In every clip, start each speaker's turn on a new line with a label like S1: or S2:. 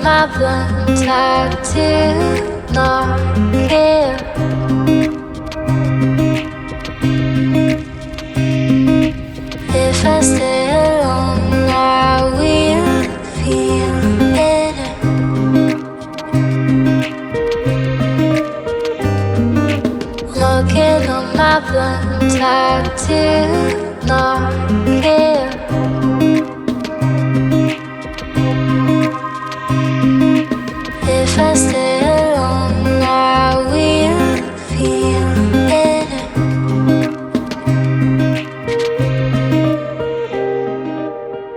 S1: my blunt, I did not care. If I stay alone, I will feel better. Looking on my blunt, I did not care. If I stay alone, I will feel better.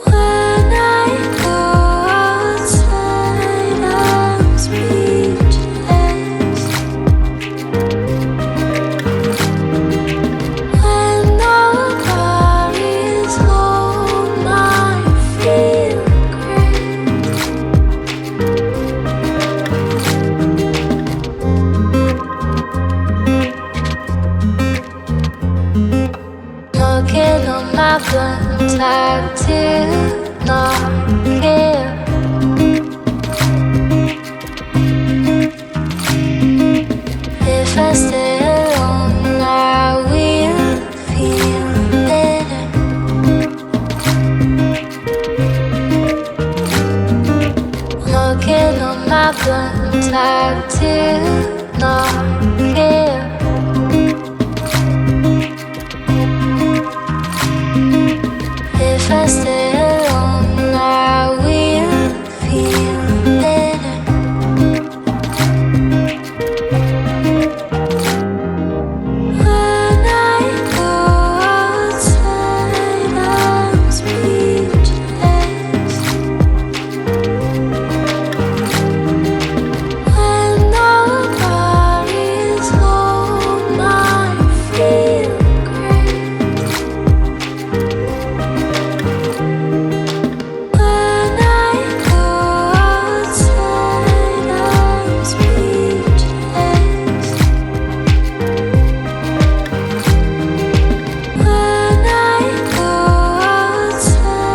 S1: When I go outside, I'm speechless. When nobody's home, I feel great. Looking on my blunt, I did not care. If I stay alone, I will feel better. Looking on my blunt, I did not care. If I stay alone, I will feel better. When I go outside, I'm speechless. When nobody's home, I feel great. When I go outside, I'm speechless. When I go outside,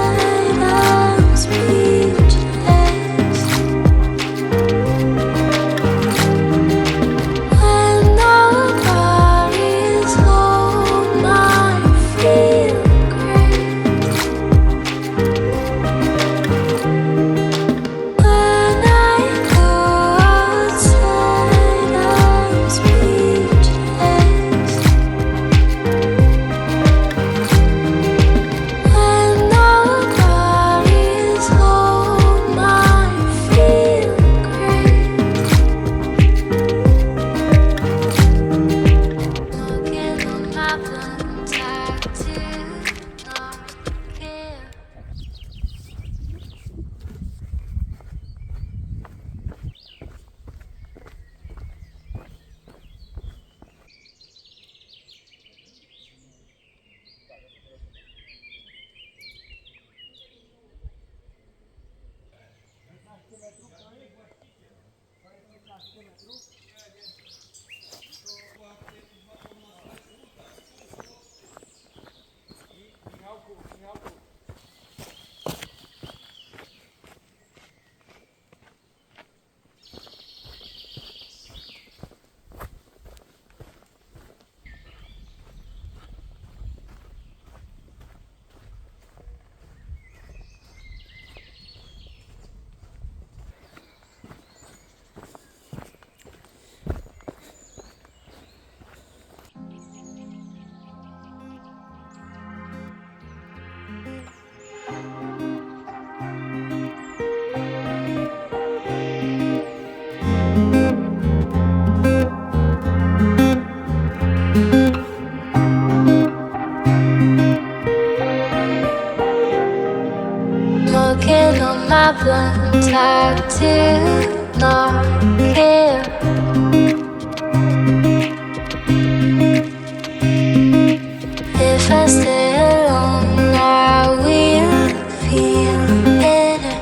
S1: I'm speechless. When nobody's home, I feel great. When I go outside, I'm speechless. When nobody's home, I feel great. Looking on my blunt, I did not care. Looking on my blunt, I did not care. If I stay alone, I will feel better.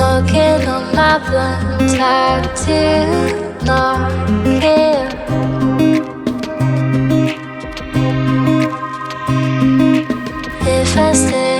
S1: Looking on my blunt, I did not care. If I stay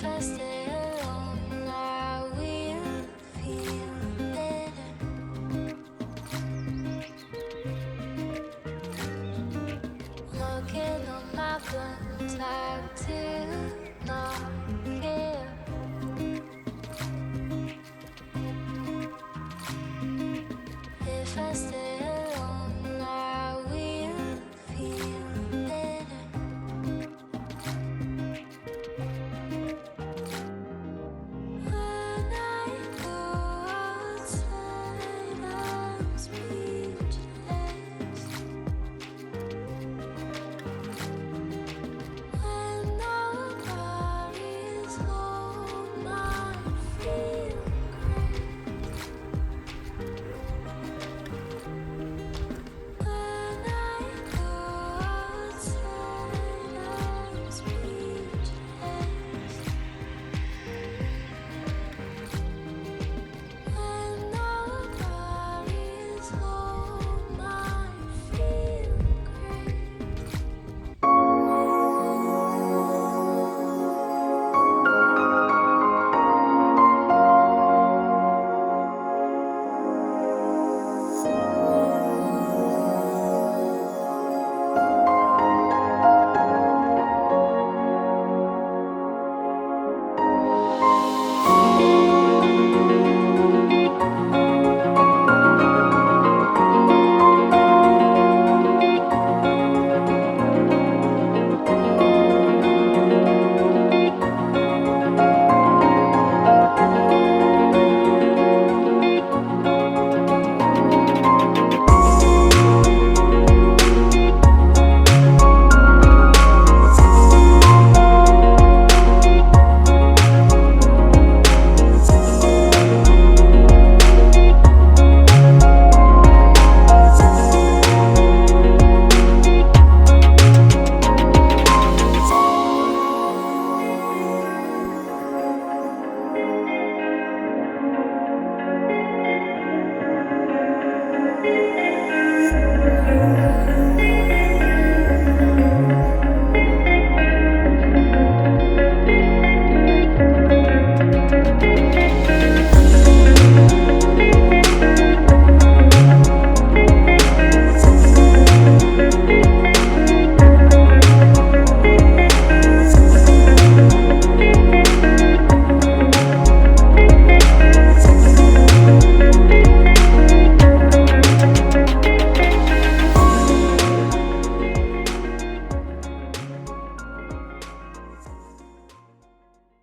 S1: I stay alone, I will feel better. Looking on my phone, time to not care.